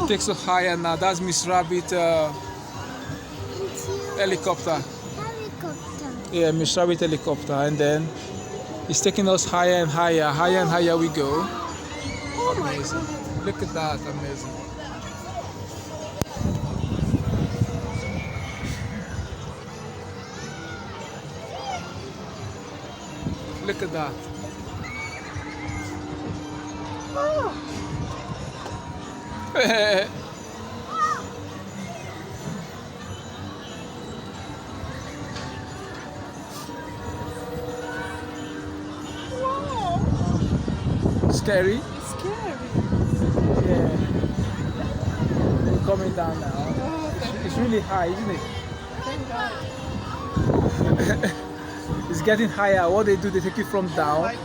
It takes us higher now. That's Miss Rabbit helicopter. Helicopter. Yeah, Miss Rabbit helicopter. And then it's taking us higher and higher. Higher and higher we go. Oh my Amazing. God. Look at that. Amazing. Look at that. Oh. Wow. Scary? It's scary. Yeah. We're coming down now. Oh, It's really high, isn't it? thank God. It's getting higher. What they do, they take you from down